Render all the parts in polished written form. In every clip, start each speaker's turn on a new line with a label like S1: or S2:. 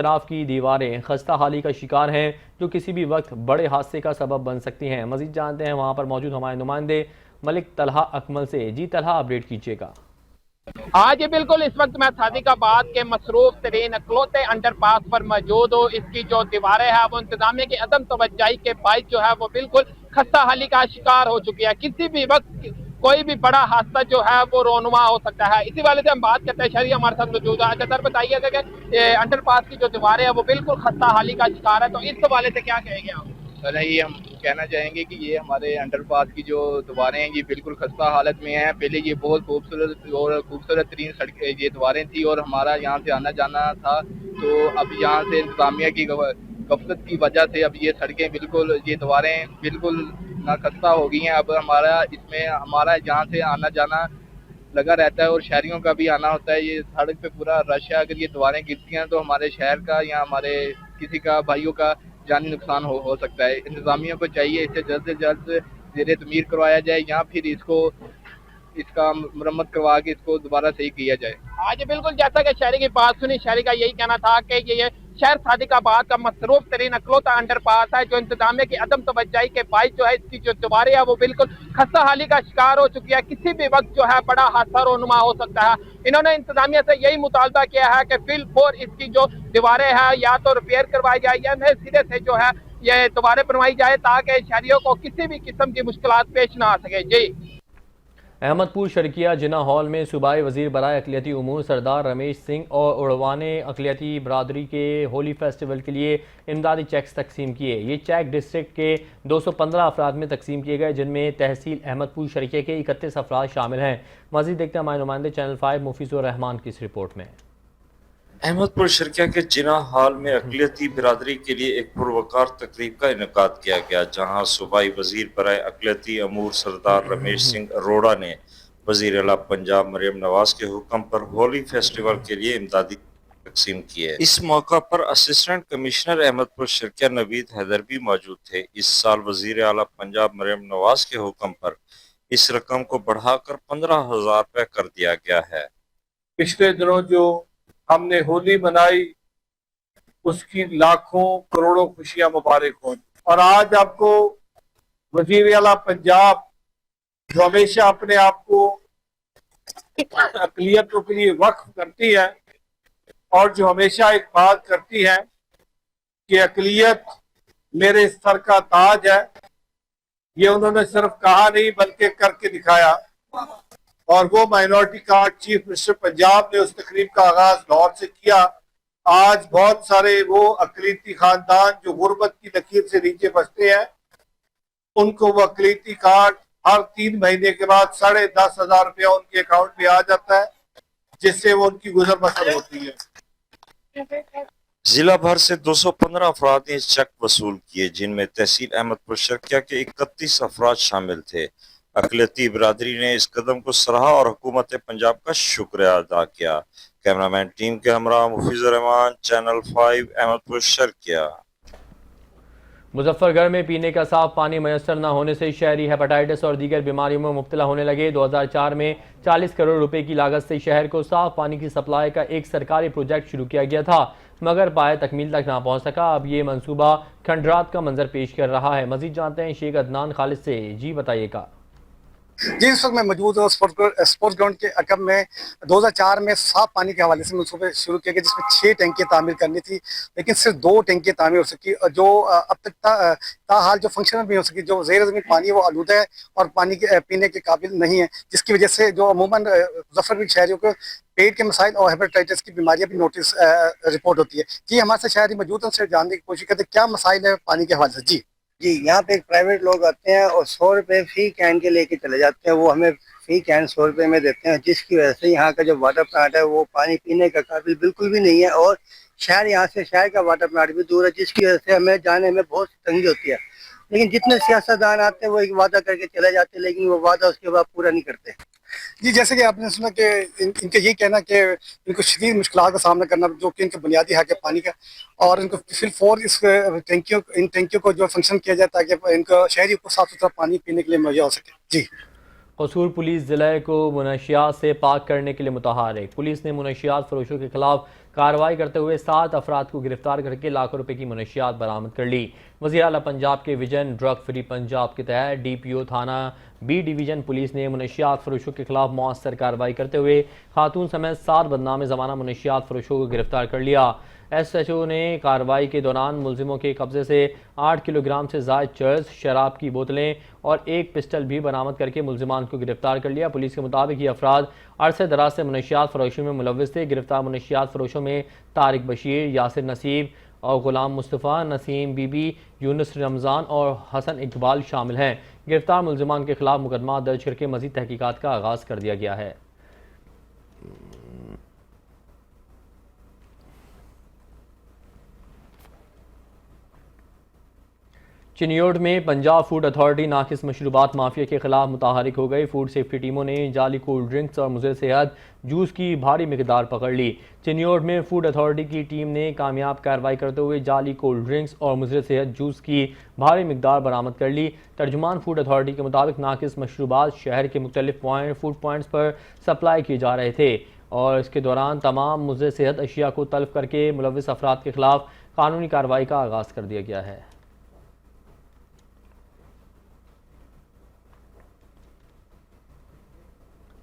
S1: इतराफ की दीवारें खस्ता हाली का शिकार हैं, जो किसी भी वक्त बड़े हादसे का सबब बन सकती हैं। मजीद जानते हैं वहाँ पर मौजूद हमारे नुमाइंदे मलिक तलहा अकमल से। जी तलहा, अपडेट कीजिएगा।
S2: हाँ जी बिल्कुल, इस वक्त मैं सादिकाबाद के मसरूफ तरीन अकलौते अंडरपास पर मौजूद हूँ। इसकी जो दीवारें हैं वो इंतजामिया की अदम तवज्जोही के बाइस जो है वो बिल्कुल खस्ता हाली का शिकार हो चुकी है। किसी भी वक्त कोई भी बड़ा हादसा जो है वो रोनुमा हो सकता है। इसी वाले से हम बात करते हैं, शहरी हमारे साथ मौजूद है। अच्छा सर, बताइएगा कि अंडरपास की जो दीवारें हैं वो बिल्कुल खस्ता हाली का शिकार है, तो इस हवाले से क्या कहेंगे आप?
S3: सर, ये हम कहना चाहेंगे कि ये हमारे अंडरपास की जो दीवारें हैं ये बिल्कुल खस्ता हालत में हैं। पहले ये बहुत खूबसूरत तरीन सड़कें ये दीवारें थी और हमारा यहाँ से आना जाना था। तो अब यहाँ से इंतजामिया की गफलत की वजह से अब ये सड़कें बिल्कुल, ये दीवारें बिल्कुल नाखस्ता हो गई हैं। अब हमारा यहाँ से आना जाना लगा रहता है और शहरियों का भी आना होता है। ये सड़क पे पूरा रश है। अगर ये दीवारें गिरती हैं तो हमारे शहर का या हमारे किसी का भाइयों का जानी नुकसान हो सकता है। इंतजामिया को चाहिए इसे जल्द से जल्द ज़ेरे तमीर करवाया जाए या फिर इसका मरम्मत करवा के इसको दोबारा सही किया जाए।
S2: हाँ जी बिल्कुल, जैसा कि शहरी की बात सुनी, शहरी का यही कहना था कि ये शहर सादिकाबाद का मसरूफ तरीन अकलौता अंडरपास है, जो इंतजामिया की अदम तवज्जोही के बाइस जो है इसकी जो दीवारें है वो बिल्कुल खस्ता हाली का शिकार हो चुकी है। किसी भी वक्त जो है बड़ा हादसा रोनुमा हो सकता है। इन्होंने इंतजामिया से यही मुतालबा किया है कि फिलफौर इसकी जो दीवारें हैं या तो रिपेयर करवाई जाए या सिरे से जो है ये दीवारें बनवाई जाए, ताकि शहरियों को किसी भी किस्म की मुश्किलात पेश ना आ सके। जी।
S1: अहमदपुर शर्किया जिना हॉल में सूबाई वजीर बराए अक़लियती उमूर सरदार रमेश सिंह और उड़वा ने अक़लियती बरदरी के होली फेस्टिवल के लिए इमदादी चेक्स तकसीम किए। ये चेक डिस्ट्रिक्ट के 215 अफराद में तकसीम किए गए, जिनमें तहसील अहमदपुर शर्किया के 31 अफराद शामिल हैं। मज़ीद देखते हैं हमारे नुमाइंदे चैनल 5 मुफीज़ुर रहमान की इस रिपोर्ट में।
S4: अहमदपुर शर्किया के जिना हॉल में अक़लियती बिरादरी के लिए एक पुरवकार तकरीब का इनेकाद किया गया, जहाँ सूबाई वजीर बराए अक़लियती अमूर सरदार रमेश सिंह अरोड़ा ने वजीर आला पंजाब मरियम नवाज के हुक्म पर होली फेस्टिवल के लिए इमदादी तकसीम किए। इस मौका पर असिस्टेंट कमिश्नर अहमदपुर शर्किया नवीद हैदर भी मौजूद थे। इस साल वजीर आला पंजाब मरियम नवाज के हुक्म पर इस रकम को बढ़ाकर 15,000 रुपये कर दिया गया है।
S5: पिछले दिनों जो हमने होली मनाई उसकी लाखों करोड़ों खुशियां मुबारक हो। और आज आपको वजीर आला पंजाब, जो हमेशा अपने आप को अक़लियतों के लिए वक्फ करती है और जो हमेशा एक बात करती है कि अक़लियत मेरे सर का ताज है, ये उन्होंने सिर्फ कहा नहीं बल्कि करके दिखाया। और वो minority card chief minister Punjab ने उस तकरीब का आगाज लाहौर से किया। आज बहुत सारे वो अक़लियती खानदान जो गुर्बत की लकीर से नीचे बसते हैं, उनको वो अक़लियती कार्ड हर 3 महीने के बाद 10,500 रुपया उनके अकाउंट में आ जाता है, जिससे वो उनकी गुजर बसर होती है।
S4: जिला भर से 215 अफराद ने चेक वसूल किए, जिनमें तहसील अहमदपुर शर्किया के 31 अफराद शामिल थे। अक़लियती बिरादरी ने इस कदम को सराहा और हुकूमत पंजाब का शुक्रिया अदा किया। कैमरामैन टीम के हमरा मुफीज़ुर रहमान, चैनल 5 अहमदपुर शर्किया।
S1: मुजफ्फरगढ़ में पीने का साफ पानी मैसर न होने से शहरी हेपेटाइटिस और दीगर बीमारियों में मुब्तला होने लगे। 2004 में 40 करोड़ रुपए की लागत से शहर को साफ पानी की सप्लाई का एक सरकारी प्रोजेक्ट शुरू किया गया था, मगर पाए तकमील तक ना पहुंच सका। अब ये मंसूबा खंडरात का मंजर पेश कर रहा है। मजीद जानते हैं शेख अदनान खालिद से। जी बताइएगा।
S6: जी, इस वक्त मैं मौजूद हूँ स्पोर्ट्स ग्राउंड के अकब में। 2004 में साफ पानी के हवाले से मनसूबे शुरू किए गए, जिसमें 6 टैंकी तामीर करनी थी, लेकिन सिर्फ 2 टैंकी तामीर हो सकी। जो अब तक ताहाल जो फंक्शनल नहीं हो सकी। जो ज़ेर ज़मीन पानी है वो आलूदा है और पानी के पीने के काबिल नहीं है, जिसकी वजह से जो अमूमन मुजफ्फरगढ़ शहरियों को पेट के मसाइल और हेपेटाइटिस की बीमारियाँ भी नोटिस रिपोर्ट होती है। जी, हमारे साथ शहरी मौजूद हैं, उनसे जानने की कोशिश करते हैं क्या मसाइल है पानी के हवाले से।
S7: जी, यहाँ पे एक प्राइवेट लोग आते हैं और 100 रुपये फी कैन के लेके चले जाते हैं। वो हमें फी कैन 100 रुपये में देते हैं, जिसकी वजह से यहाँ का जो वाटर प्लांट है वो पानी पीने का काबिल बिल्कुल भी नहीं है। और यहाँ से शहर का वाटर प्लांट भी दूर है, जिसकी वजह से हमें जाने में बहुत तंगी होती है। लेकिन जितने सियासतदान आते हैं वो एक वादा करके चले जाते हैं, लेकिन वो वादा उसके बाद पूरा नहीं करते।
S6: जी, जैसे कि आपने सुना कि इनका ये कहना कि इनको शदीद मुश्किलात का सामना करना, जो कि इनका बुनियादी हक है पानी का, और इनको फिलफौर इन टैंकियों को जो फंक्शन किया जाए ताकि इनको शहरी को साफ सुथरा पानी पीने के लिए मुहैया हो सके। जी,
S1: कसूर पुलिस ज़िले को मुनशियात से पाक करने के लिए मुतहरिक। पुलिस ने मुनशियात फरोशों के खिलाफ कार्रवाई करते हुए 7 अफराद को गिरफ्तार करके लाखों रुपए की मनशियात बरामद कर ली। वज़ीर आला पंजाब के विजन ड्रग फ्री पंजाब के तहत DPO थाना B डिवीजन पुलिस ने मनशियात फरोशों के खिलाफ मौसर कार्रवाई करते हुए खातून समेत 7 बदनाम ज़माना मनशियात फरोशों को गिरफ्तार कर लिया। SHO ने कार्रवाई के दौरान मुलजिमों के कब्जे से 8 किलोग्राम से ज़ायद चर्स, शराब की बोतलें और एक पिस्टल भी बरामद करके मुलजिमान को गिरफ्तार कर लिया। पुलिस के मुताबिक ये अफराद अरसे दराज से मनशियात फरोशी में मुलव्विस थे। गिरफ्तार मनशियात फरोशों में तारिक बशीर, यासिर नसीब और गुलाम मुस्तफ़ा, नसीम बीबी, यूनुस रमज़ान और हसन इकबाल शामिल हैं। गिरफ्तार मुलजिमान के खिलाफ मुकदमा दर्ज करके मज़ीद तहकीकात का आगाज़ कर दिया गया है। चिनियोड में पंजाब फूड अथॉरिटी नाकिस मशरूबात माफिया के खिलाफ मुतहरिक हो गई। फूड सेफ्टी टीमों ने जाली कोल्ड ड्रिंक्स और मुज़र सेहत जूस की भारी मिकदार पकड़ ली। चिनियोड में फूड अथॉरिटी की टीम ने कामयाब कार्रवाई करते हुए जाली कोल्ड ड्रिंक्स और मुज़र सेहत जूस की भारी मिकदार बरामद कर ली। तर्जुमान फूड अथॉरिटी के मुताबिक नाकिस मशरूबात शहर के मुख्तलिफ फूड पॉइंट्स पर सप्लाई किए जा रहे थे और इसके दौरान तमाम मुज़र सेहत अशिया को तलब करके मुलव्विस अफराद के खिलाफ कानूनी कार्रवाई का आगाज़ कर दिया गया है।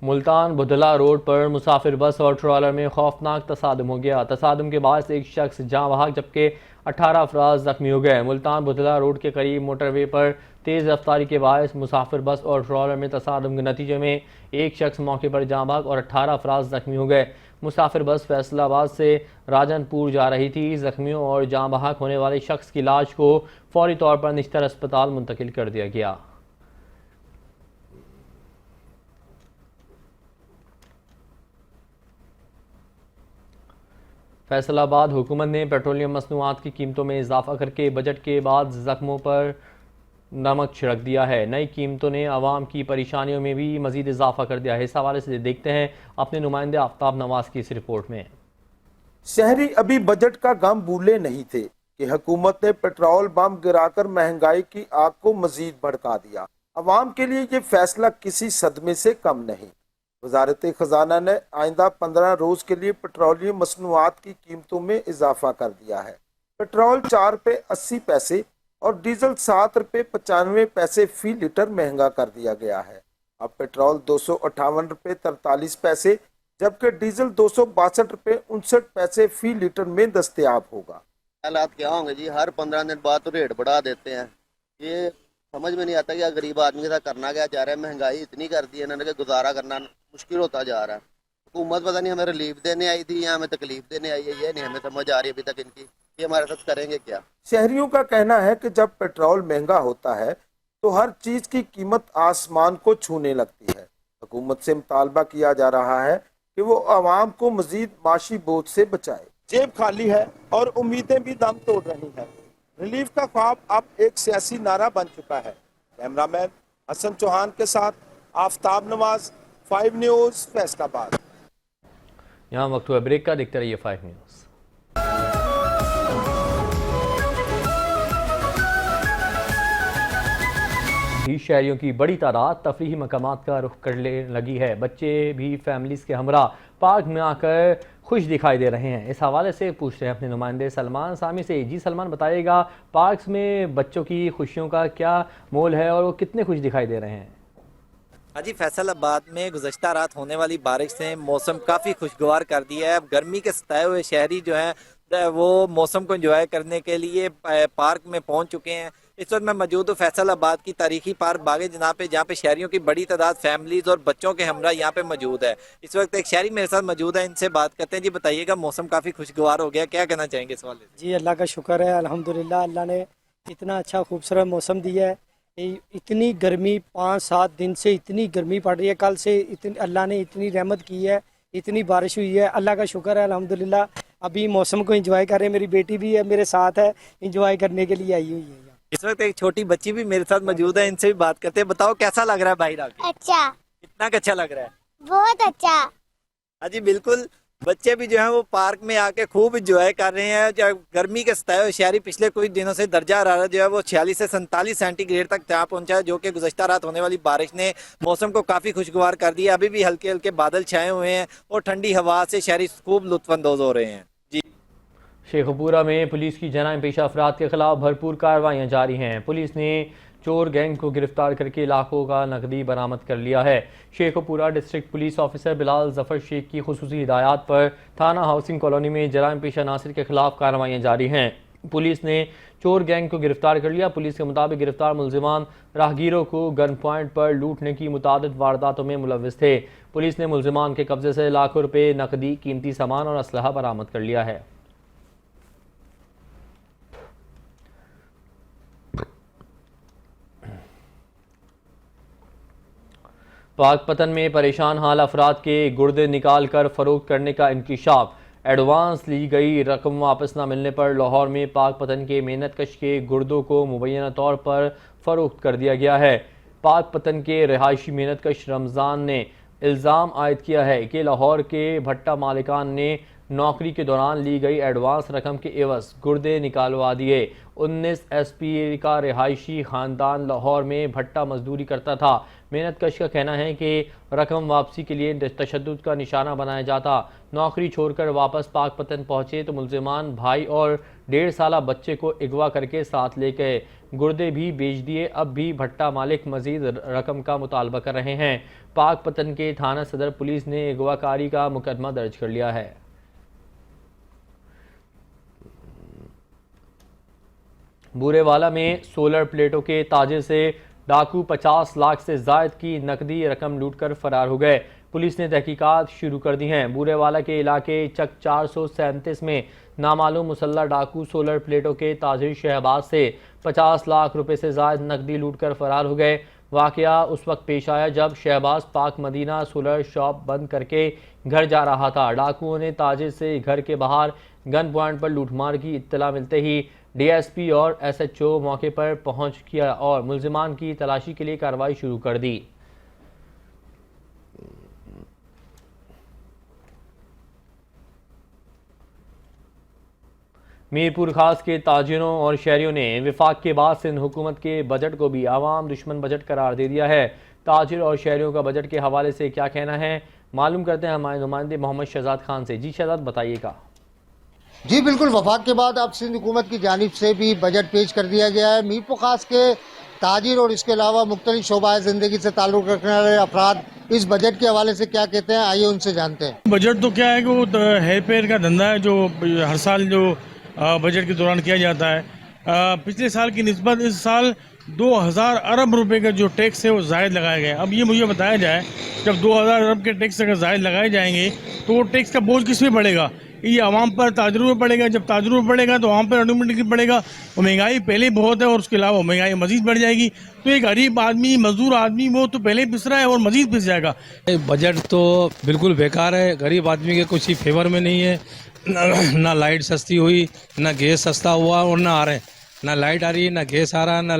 S1: मुल्तान बुधला रोड पर मुसाफिर बस और ट्रॉलर में खौफनाक तसादुम हो गया। तसादुम के बाद एक शख्स जाँ बहक जबकि 18 अफराद जख्मी हो गए। मुल्तान बुधला रोड के करीब मोटरवे पर तेज़ रफ्तारी के बायस मुसाफिर बस और ट्रॉलर में तसादुम के नतीजे में एक शख्स मौके पर जाँ बहक और 18 अफराद जख्मी हो गए। मुसाफिर बस फैसलाबाद से राजनपुर जा रही थी। जख्मियों और जाँ बहक होने वाले शख्स की लाश को फौरी तौर पर निश्तर अस्पताल मुंतकिल कर दिया गया। फैसलाबाद हुकूमत ने पेट्रोलियम मसनूआत की कीमतों में इजाफा करके बजट के बाद जख्मों पर नमक छिड़क दिया है। नई कीमतों ने आवाम की परेशानियों में भी मजीद इजाफा कर दिया है। इस हवाले से देखते हैं अपने नुमाइंदे आफ्ताब नवाज की इस रिपोर्ट में।
S8: शहरी अभी बजट का गम भूले नहीं थे कि हुकूमत ने पेट्रोल बम गिराकर महंगाई की आग को मजीद भड़का दिया। अवाम के लिए ये फैसला किसी सदमे से कम नहीं। वजारत खजाना ने आइंदा 15 रोज के लिए पेट्रोलियम मसनूआत की कीमतों में इजाफा कर दिया है। पेट्रोल 4 रुपये 80 पैसे और डीजल 7 रुपये 95 पैसे फी लीटर महंगा कर दिया गया है। अब पेट्रोल 258 रुपये 43 पैसे जबकि डीजल 262 रुपये 59 पैसे फी लीटर में दस्तयाब होगा।
S9: हालात क्या होंगे जी, हर 15 दिन बाद तो रेट बढ़ा देते हैं। ये समझ में नहीं आता कि गरीब आदमी के साथ करना क्या जा रहा है। महंगाई इतनी कर दी है इन्होंने कि गुजारा करना मुश्किल होता जा रहा है। हुकूमत पता नहीं हमें रिलीफ देने आई थी या हमें तकलीफ देने आई है, ये नहीं हमें समझ आ रही अभी तक इनकी, ये हमारे साथ करेंगे क्या।
S8: शहरियों का कहना है कि जब पेट्रोल महंगा होता है तो हर चीज की कीमत आसमान को छूने लगती है। हुकूमत से मुतालबा किया जा रहा है कि वो आवाम को मजीद माशी बोझ से बचाए।
S5: जेब खाली है और उम्मीदें भी दम तोड़ रही हैं। रिलीफ का ख्वाब अब एक सियासी नारा बन चुका है। कैमरामैन हसन चौहान के साथ आफ्ताब नवाज, 5 न्यूज़ फैसलाबाद।
S1: यहाँ वक्त हुआ ब्रेक का, देखते रहिए 5 न्यूज़। शहरियों की बड़ी तादाद तफरीही मकामात का रुख करने लगी है। बच्चे भी फैमिलीज के हमरा पार्क में आकर खुश दिखाई दे रहे हैं। इस हवाले से पूछते हैं अपने नुमाइंदे सलमान सामी से। जी सलमान, बताइएगा पार्क्स में बच्चों की खुशियों का क्या मोल है और वो कितने खुश दिखाई दे रहे हैं?
S10: हाँ जी, फैसलाबाद में गुज़श्ता रात होने वाली बारिश से मौसम काफ़ी खुशगवार कर दिया है। अब गर्मी के सताए हुए शहरी जो हैं वो मौसम को एंजॉय करने के लिए पार्क में पहुंच चुके हैं। इस वक्त मैं मौजूद हूँ फैसलाबाद की तारीखी पार्क बागे जनाब पे, जहाँ पे शहरियों की बड़ी तादाद फैमिलीज और बच्चों के हमरा यहाँ पे मौजूद है। इस वक्त एक शहरी मेरे साथ मौजूद है, इनसे बात करते हैं। जी बताइएगा, मौसम काफ़ी खुशगवार हो गया, क्या कहना चाहेंगे इस वाले?
S11: जी अल्लाह का शुक्र है, अल्हम्दुलिल्लाह। अल्लाह ने इतना अच्छा खूबसूरत मौसम दिया है। इतनी गर्मी 5-7 दिन से इतनी गर्मी पड़ रही है, कल से अल्लाह ने इतनी रहमत की है, इतनी बारिश हुई है, अल्लाह का शुक्र है अल्हम्दुलिल्लाह। अभी मौसम को एंजॉय कर रहे हैं। मेरी बेटी भी है मेरे साथ है, एंजॉय करने के लिए आई हुई है।
S10: इस वक्त एक छोटी बच्ची भी मेरे साथ मौजूद है, इनसे भी बात करते हैं। बताओ कैसा लग रहा है बाहर आके?
S12: अच्छा।
S10: कितना अच्छा लग रहा है?
S12: बहुत अच्छा।
S10: हाँ जी बिल्कुल, बच्चे भी जो है वो पार्क में आके खूब इंजॉय कर रहे हैं। जो गर्मी के सताए हुए शहरी पिछले कुछ दिनों से दर्जा हरारत जो है वो 46 से 47 सेंटीग्रेड तक जा पहुंचा है, जो कि गुज़श्ता रात होने वाली बारिश ने मौसम को काफ़ी खुशगवार कर दिया। अभी भी हल्के हल्के बादल छाए हुए हैं और ठंडी हवा से शहरी खूब लुत्फानंदोज हो रहे हैं।
S1: शेखपुरा में पुलिस की जराइम पेशा अफराद के खिलाफ भरपूर कार्रवाइयां जारी हैं। पुलिस ने चोर गैंग को गिरफ्तार करके लाखों का नकदी बरामद कर लिया है। Sheikhupura district police officer Bilal Zafar Sheikh की खुसूसी हिदायत पर थाना हाउसिंग कॉलोनी में जराइम पेशा नासिर के खिलाफ कार्रवाइयां जारी हैं। पुलिस ने चोर गैंग को गिरफ्तार कर लिया। पुलिस के मुताबिक गिरफ्तार मुलजिमान राहगीरों को गन पॉइंट पर लूटने की मुतादिद वारदातों में मुलविस थे। पुलिस ने मुलजिमान के कब्जे से लाखों रुपए नकदी, कीमती सामान और असलहा बरामद कर लिया है। पाकपतन में परेशान हाल अफराद के गुर्दे निकाल कर फरोख्त करने का इंकशाफ। एडवांस ली गई रकम वापस न मिलने पर लाहौर में पाकपतन के मेहनत कश के गुर्दों को मुबैना तौर पर फरोख्त कर दिया गया है। पाकपतन के रिहायशी मेहनत कश रमज़ान ने इल्ज़ाम आयद किया है कि लाहौर के भट्टा मालिकान ने नौकरी के दौरान ली गई एडवांस रकम के एवज गुर्दे निकालवा दिए। 19 SP का रिहायशी ख़ानदान लाहौर में भट्टा मजदूरी करता था। मेहनत कश का कहना है कि रकम वापसी के लिए तशद्दुद का निशाना बनाया जाता। नौकरी छोड़कर वापस पाकपतन पहुंचे तो मुलजिमान भाई और 1.5 साला बच्चे को अगवा करके साथ ले गए। गुर्दे भी बेच दिए। अब भी भट्टा मालिक मजीद रकम का मुतालबा कर रहे हैं। पाकपतन के थाना सदर पुलिस ने अगवाकारी का मुकदमा दर्ज कर लिया है। बूरेवाला में सोलर प्लेटों के ताजिर से डाकू 50 लाख से जायद की नकदी रकम लूटकर फरार हो गए। पुलिस ने तहकीकात शुरू कर दी हैं। बूरेवाला के इलाके चक 437 में नामालूम मुसल्ला डाकू सोलर प्लेटों के ताजिर शहबाज से 50 लाख रुपए से जायद नकदी लूटकर फरार हो गए। वाकया उस वक्त पेश आया जब शहबाज पाक मदीना सोलर शॉप बंद करके घर जा रहा था। डाकुओं ने ताजिर से घर के बाहर गन पॉइंट पर लूटमार की इत्तला मिलते ही DSP और SHO मौके पर पहुंच किया और मुलजिमान की तलाशी के लिए कार्रवाई शुरू कर दी। मीरपुर खास के ताजिरों और शहरियों ने विफाक के बाद सिंध हुकूमत के बजट को भी आवाम दुश्मन बजट करार दे दिया है। ताजिर और शहरियों का बजट के हवाले से क्या कहना है, मालूम करते हैं हमारे नुमाइंदे मोहम्मद शहजाद खान से। जी शहजाद, बताइएगा।
S12: जी बिल्कुल, वफाक के बाद अब सिंध हुकूमत की जानिब से भी बजट पेश कर दिया गया है। मीरपुर खास के ताजिर और इसके अलावा मुख्तलिफ शोबाए ज़िंदगी से ताल्लुक़ रखने वाले अफराद इस बजट के हवाले से क्या कहते हैं, आइए उनसे जानते हैं।
S13: बजट तो क्या है कि वो हेर फेर का धंधा है जो हर साल जो बजट के दौरान किया जाता है। पिछले साल की निस्बत इस साल 2000 अरब रुपए का जो टैक्स है वो ज़ायद लगाया गया। अब ये मुझे बताया जाए, जब 2000 अरब के टैक्स अगर ज़ायद लगाए जाएंगे तो वो टैक्स का बोझ किस पे पड़ेगा? ये आवाम पर, ताजिरों में पड़ेगा। जब ताजिरों में पड़ेगा तो आवाम पर ऑटोमेटिकली पड़ेगा। और महंगाई पहले ही बहुत है और उसके अलावा महंगाई मजीद बढ़ जाएगी। तो एक गरीब आदमी, मजदूर आदमी, वो तो पहले ही पिस रहा है और मजीद पिस जाएगा।
S14: बजट तो बिल्कुल बेकार है, गरीब आदमी के कुछ ही फेवर में नहीं है। ना लाइट सस्ती हुई, ना गैस सस्ता हुआ और ना आ रहे, ना लाइट आ रही है, ना गैस आ रहा है, ना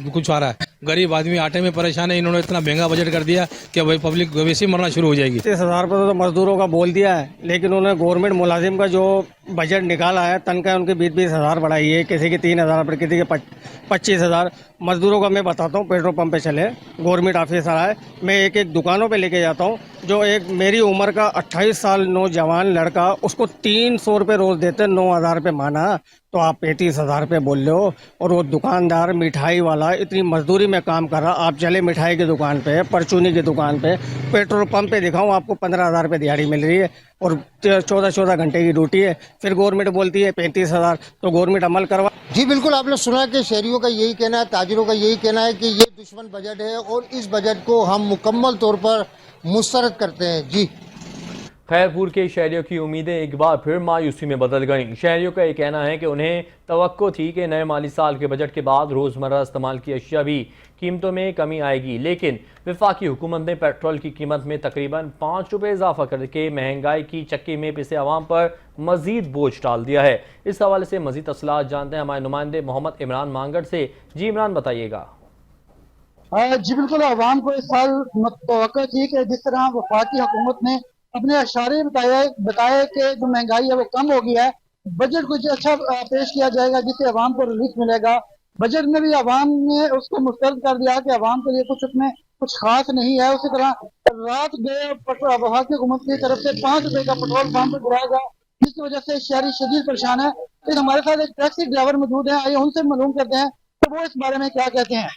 S14: कुछ आ रहा है। गरीब आदमी आटे में परेशान है। इन्होंने इतना महंगा बजट कर दिया कि भाई पब्लिक वैसे ही मरना शुरू हो जाएगी।
S11: 30,000 रुपये तो मजदूरों का बोल दिया है, लेकिन उन्होंने गवर्नमेंट मुलाजिम का जो बजट निकाला है, तनख्वाह उनके 20-20 हज़ार बढ़ाई है। किसी की 3,000 रुपये, किसी के 25,000। मजदूरों का मैं बताता हूँ, पेट्रोल पंप पे चले गवर्नमेंट ऑफिसर आए, मैं एक एक दुकानों पे लेके जाता हूँ। जो एक मेरी उम्र का 28 साल नौजवान लड़का, उसको 300 रुपये रोज़ देते, 9,000 रुपये माना, तो आप 35,000 रुपये बोल रहे हो। और वो दुकानदार, मिठाई वाला इतनी मजदूरी में काम कर रहा। आप चले मिठाई की दुकान पे, परचूनी की दुकान पे, पेट्रोल पंप पे दिखाऊं आपको 15,000 रुपये दिहाड़ी मिल रही है और 14-14 घंटे की ड्यूटी है। फिर गवर्नमेंट बोलती है 35,000, तो गवर्नमेंट अमल करवा।
S12: जी बिल्कुल, आपने सुना कि शहरियों का यही कहना है, ताजिरों का यही कहना है कि ये दुश्मन बजट है और इस बजट को हम मुकम्मल तौर पर मुस्तरद करते हैं। जी,
S1: खैरपुर के शहरियों की उम्मीदें एक बार फिर मायूसी में बदल गईं। शहरियों का ये कहना है कि उन्हें तवक्को थी कि नए माली साल के बजट के बाद रोज़मर्रा इस्तेमाल की अशिया भी कीमतों में कमी आएगी, लेकिन वफाकी हुकूमत ने पेट्रोल की कीमत में तकरीबन 5 रुपये इजाफा करके महंगाई की चक्की में पिसे आवाम पर मजीद बोझ डाल दिया है। इस हवाले से मजीद तफसीलात जानते हैं हमारे नुमाइंदे मोहम्मद इमरान मांगड़ से। जी इमरान, बताइएगा।
S15: जी बिल्कुल, आवाम को इस साल तवक्को थी कि जिस तरह वफाकी हुकूमत ने अपने अशारे बताया कि जो महंगाई है वो कम हो गई है, बजट कुछ अच्छा पेश किया जाएगा जिससे आवाम को रिलीफ मिलेगा। बजट में भी आवाम ने उसको मुस्तरद कर दिया कि आवाम के लिए कुछ उसमें कुछ खास नहीं है। उसी तरह रात गए वफाकी हुकूमत की तरफ से 5 रुपए का पेट्रोल पंप गिराया गया, जिसकी वजह से शहरी शदीद परेशान है। फिर हमारे साथ एक टैक्सी ड्राइवर मौजूद है, आइए उनसे मालूम करते हैं तो वो इस बारे में क्या कहते हैं।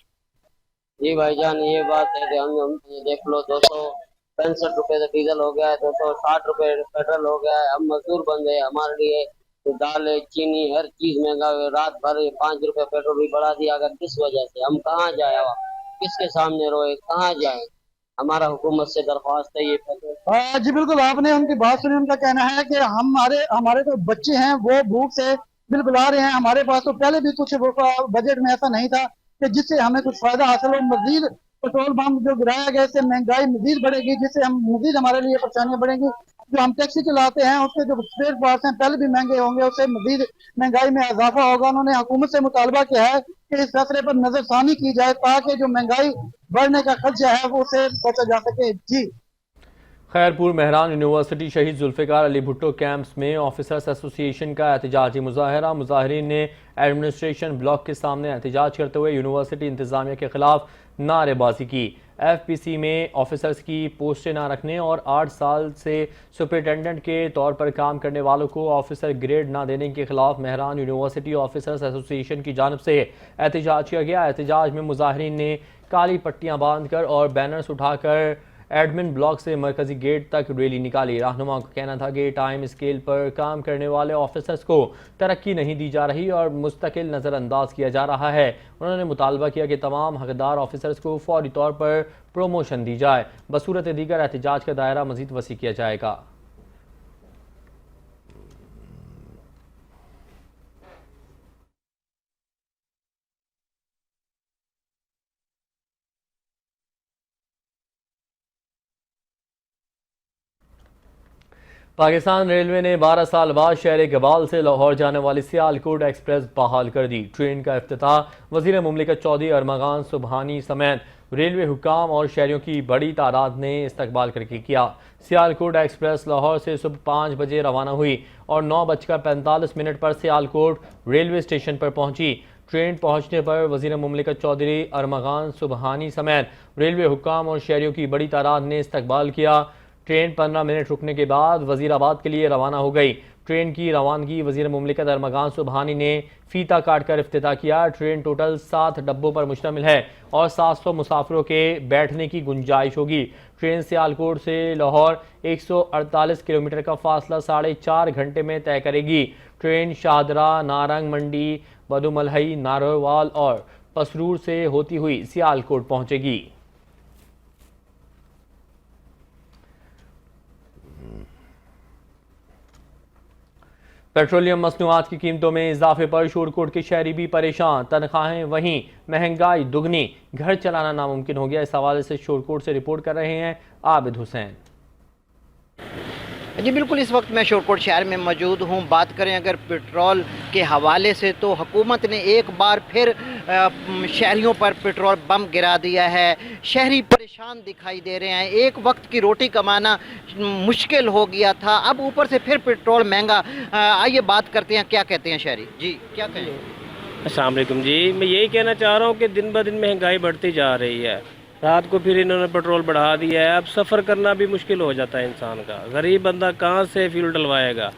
S16: जी भाईजान, ये बात है कि हम ये देख लो 265 रुपए से डीजल हो गया है, 260 रुपए पेट्रोल हो गया है। हम मजदूर बन गए, हमारे लिए तो दाल चीनी हर चीज महंगा हुआ है। रात भर 5 रुपए पेट्रोल भी बढ़ा दिया। अगर किस वजह से हम कहाँ जाए, किसके सामने रोए, कहाँ जाए? हमारा हुकूमत से दरख्वास्त है ये पेट्रोल।
S15: जी बिल्कुल, आपने उनकी बात सुनी। उनका कहना है कि हमारे तो बच्चे हैं वो भूख से बिल्कुल आ रहे हैं। हमारे पास तो पहले भी कुछ बजट में ऐसा नहीं था कि जिससे हमें कुछ फायदा हासिल हो। मजीद पेट्रोल पंप जो गिराया गया, इससे महंगाई मजीद बढ़ेगी, जिससे हम मजीद हमारे लिए परेशानियां बढ़ेंगी। जो हम टैक्सी चलाते हैं उसके जो स्पेयर पार्ट्स हैं पहले भी महंगे होंगे, उससे मजीद महंगाई में इजाफा होगा। उन्होंने हुकूमत से मुतालबा किया है कि इस फैसले पर नजरसानी की जाए ताकि जो महंगाई बढ़ने का खदशा है वो उसे बचा जा सके। जी
S1: खैरपुर मेहरान यूनिवर्सिटी शहीद जुल्फ़िकार अली भुट्टो कैंप्स में ऑफिसर्स एसोसिएशन का एहतजाजी मुजाहरा। मुजाहिरीन ने एडमिनिस्ट्रेशन ब्लॉक के सामने एहतजाज करते हुए यूनिवर्सिटी इंतजामिया के खिलाफ नारेबाजी की। FPC में ऑफिसर्स की पोस्टें ना रखने और 8 साल से सुपरिटेंडेंट के तौर पर काम करने वालों को ऑफिसर ग्रेड ना देने के खिलाफ मेहरान यूनिवर्सिटी ऑफिसर्स एसोसिएशन की जानिब से एहतजाज किया गया। एहतजाज में मुजाहिरीन ने काली पट्टियाँ बांधकर और बैनर्स उठाकर एडमिन ब्लॉक से मरकजी गेट तक रैली निकाली। रहनुमा का कहना था कि टाइम स्केल पर काम करने वाले ऑफिसर्स को तरक्की नहीं दी जा रही और मुस्तकिल नज़रअंदाज किया जा रहा है। उन्होंने मुतालबा किया कि तमाम हकदार ऑफिसर्स को फौरी तौर पर प्रमोशन दी जाए। बसूरत दीगर एहतजाज का दायरा मजीद वसी किया जाएगा। पाकिस्तान रेलवे ने 12 साल बाद शहर गबाल से लाहौर जाने वाली सियालकोट एक्सप्रेस बहाल कर दी। ट्रेन का इफ्तिताह वज़ीर मुमलिकत चौधरी अरमगान सुबहानी समेत रेलवे हुक्काम और शहरियों की बड़ी तादाद ने इस्तकबाल करके किया। सियालकोट एक्सप्रेस लाहौर से सुबह 5 बजे रवाना हुई और 9:45 पर सियालकोट रेलवे स्टेशन पर पहुंची। ट्रेन पहुंचने पर वज़ीर मुमलिकत चौधरी अरमगान सुबहानी समेत रेलवे हुक्काम और शहरियों की बड़ी तादाद ने इस्तकबाल किया। ट्रेन 15 मिनट रुकने के बाद वज़ीराबाद के लिए रवाना हो गई। ट्रेन की रवानगी वज़ीर मुमलिकत अरमगान सुबहानी ने फीता काट कर इफ्तिताह किया। ट्रेन टोटल 7 डब्बों पर मुश्तमिल है और 700 मुसाफिरों के बैठने की गुंजाइश होगी। ट्रेन सियालकोट से लाहौर 148 किलोमीटर का फासला 4.5 घंटे में तय करेगी। ट्रेन शाहदरा, नारंग मंडी, बदुमलहई, नारोवाल और पसरूर से होती हुई सियालकोट पहुंचेगी। पेट्रोलियम मसनूआत की कीमतों में इजाफे पर शोरकोट के शहरी भी परेशान। तनख्वाहें वहीं, महंगाई दुगनी, घर चलाना नामुमकिन हो गया। इस हवाले से शोरकोट से रिपोर्ट कर रहे हैं आबिद हुसैन।
S17: जी बिल्कुल, इस वक्त मैं शोरकोट शहर में मौजूद हूँ। बात करें अगर पेट्रोल के हवाले से तो हुकूमत ने एक बार फिर शहरियों पर पेट्रोल बम गिरा दिया है। शहरी परेशान दिखाई दे रहे हैं। एक वक्त की रोटी कमाना मुश्किल हो गया था, अब ऊपर से फिर पेट्रोल महंगा। आइए बात करते हैं क्या कहते हैं शहरी। जी क्या कहें?
S18: अस्सलाम वालेकुम जी, मैं यही कहना चाह रहा हूँ कि दिन ब दिन महंगाई बढ़ती जा रही है। रात को फिर इन्होंने पेट्रोल बढ़ा दिया है। अब सफ़र करना भी मुश्किल हो जाता है इंसान का। गरीब बंदा कहाँ से फ्यूल डलवाएगा?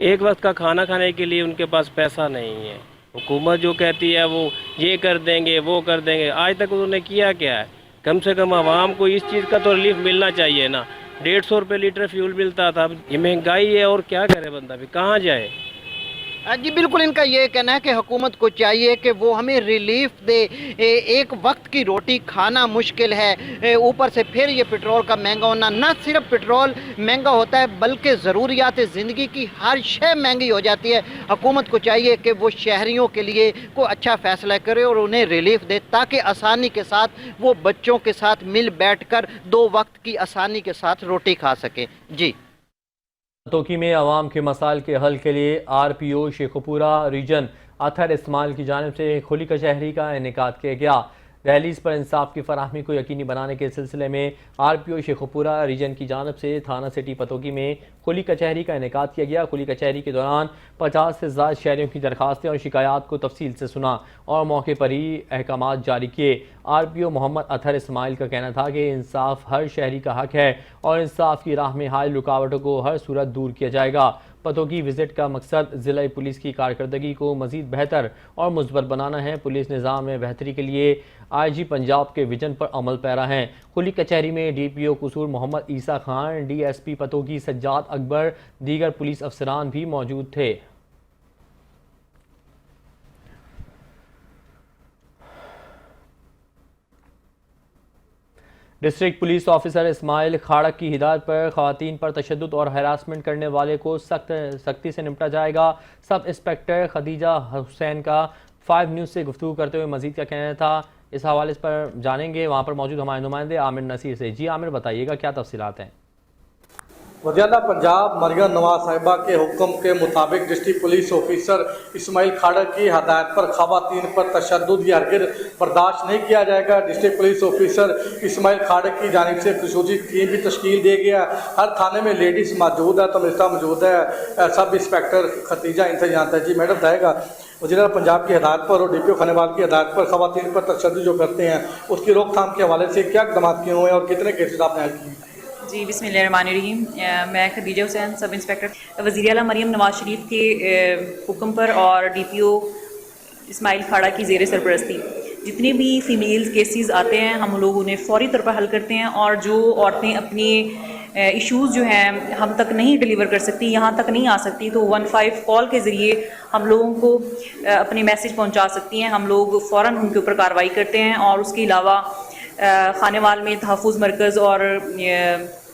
S18: एक वक्त का खाना खाने के लिए उनके पास पैसा नहीं है। हुकूमत जो कहती है वो ये कर देंगे वो कर देंगे, आज तक उन्होंने किया क्या है? कम से कम आवाम को इस चीज़ का तो रिलीफ मिलना चाहिए ना। 150 रुपये लीटर फ्यूल मिलता था, ये महंगाई है और क्या करे बंदा, भी कहाँ जाए?
S17: जी बिल्कुल, इनका ये कहना है कि हुकूमत को चाहिए कि वो हमें रिलीफ दे। एक वक्त की रोटी खाना मुश्किल है, ऊपर से फिर ये पेट्रोल का महंगा होना। न सिर्फ पेट्रोल महंगा होता है बल्कि ज़रूरियात ज़िंदगी की हर शय महंगी हो जाती है। हुकूमत को चाहिए कि वो शहरियों के लिए कोई अच्छा फ़ैसला करे और उन्हें रिलीफ दे ताकि आसानी के साथ वो बच्चों के साथ मिल बैठ कर 2 वक्त की आसानी के साथ रोटी खा सकें। जी
S1: तोकी में आवाम के मसाइल के हल के लिए RPO शेखुपुरा रीजन अतहर इस्माइल की जानिब से खुली कचहरी का इनेकाद किया गया। रैलीज पर इंसाफ की फराहमी को यकीनी बनाने के सिलसिले में RPO शेखुपुरा रीजन की जानिब से थाना सिटी पतोकी में खुली कचहरी का इनेकाद किया गया। खुली कचहरी के दौरान 50 से ज़्यादा शहरियों की दरखास्तें और शिकायत को तफसील से सुना और मौके पर ही अहकामात जारी किए। RPO मोहम्मद अतहर इस्माइल का कहना था कि इंसाफ हर शहरी का हक है और इंसाफ की राह में हाल रुकावटों को हर सूरत दूर किया जाएगा। पतोगी विजिट का मकसद ज़िला पुलिस की कारकर्दगी को मज़ीद बेहतर और मुस्बत बनाना है। पुलिस निज़ाम में बेहतरी के लिए IG पंजाब के विजन पर अमल पैरा हैं। खुली कचहरी में DPO कसूर मोहम्मद ईसा खान, DSP पतोगी सज्जाद अकबर, दीगर पुलिस अफसरान भी मौजूद थे। डिस्ट्रिक्ट पुलिस ऑफिसर इस्माइल खाड़क की हिदायत पर खवातीन पर तशद्दुद और हरासमेंट करने वाले को सख्ती से निपटा जाएगा। सब इंस्पेक्टर खदीजा हुसैन का 5 न्यूज़ से गुफ्तगू करते हुए मजीद क्या कहना था, इस हवाले पर जानेंगे वहाँ पर मौजूद हमारे नुमाइंदे आमिर नसीर से। जी आमिर, बताइएगा क्या तफसीलात हैं।
S19: वज़ीर पंजाब मरियम नवाज साहिबा के हुक्म के मुताबिक डिस्ट्रिक्ट पुलिस ऑफिसर इस्माइल खाड़क की हदायत पर खवातीन पर तशद्दुद या हरगिज़ बर्दाश्त नहीं किया जाएगा। डिस्ट्रिक्ट पुलिस ऑफिसर इस्माइल खाड़क की जानिब से खसूसी टीम भी तश्कील दी गया। हर थाने में लेडीज़ मौजूद है, तमिस्ता मौजूद है। सब इंस्पेक्टर खतीजा इनसे जानता है। जी मैडम, बताएगा वज़ीर पंजाब की हदायत पर और DPO खानेवाल की हदायत पर खवातीन पर तशद्दुद जो करते हैं उसकी रोकथाम के हवाले से क्या इक़दाम किए हुए हैं और कितने केसेस आपने हल किए?
S20: जी बिस्मिल्लाहिर्रहमानिर्रहीम। मैं खदीजा हुसैन, सब इंस्पेक्टर वज़ीर आला मरियम नवाज शरीफ के हुक्म पर और DPO इस्माइल खाड़ा की ज़ेर सरपरस्ती जितने भी फ़ीमेल्स केसेस आते हैं हम लोग उन्हें फ़ौरी तौर पर हल करते हैं। और जो औरतें अपने इश्यूज़ जो हैं हम तक नहीं डिलीवर कर सकती, यहाँ तक नहीं आ सकती, तो 15 कॉल के ज़रिए हम लोगों को अपने मैसेज पहुँचा सकती हैं। हम लोग फ़ौरन उनके ऊपर कार्रवाई करते हैं। और उसके अलावा खानेवाल में तहफ़्फ़ुज़ मरकज़ और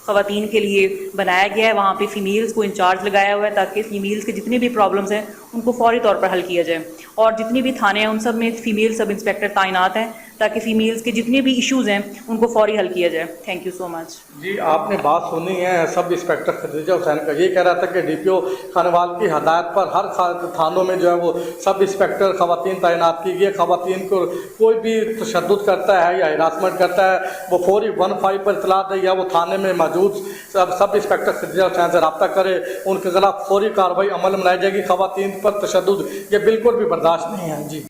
S20: ख़वातीन के लिए बनाया गया है, वहाँ पे फ़ीमेल्स को इंचार्ज लगाया हुआ है ताकि फ़ीमेल्स के जितने भी प्रॉब्लम्स हैं उनको फ़ौरी तौर पर हल किया जाए। और जितनी भी थाने हैं उन सब में फ़ीमेल सब इंस्पेक्टर तैनात हैं ताकि फ़ीमेल्स के जितने भी इश्यूज़ हैं उनको फ़ौरी हल किया जाए। Thank you so much. जी
S19: आपने बात सुनी है सब इंस्पेक्टर खदीजा हुसैन का, ये कह रहा था कि DPO खानेवाल की हदायत पर हर थानों में जो है वो सब इंस्पेक्टर खवातीन तैनात की गई। खवातीन को कोई भी तशद्दुद करता है या हिरासमेंट करता है वो फौरी 15 पर इतला दे या वो थाने में मौजूद सब इंस्पेक्टर खदीजा हुसैन से रब्ता करे, उनके खिलाफ फौरी कार्रवाई अमल में लाई जाएगी। खवातीन पर तशद्दुद ये बिल्कुल भी बर्दाश्त नहीं है। जी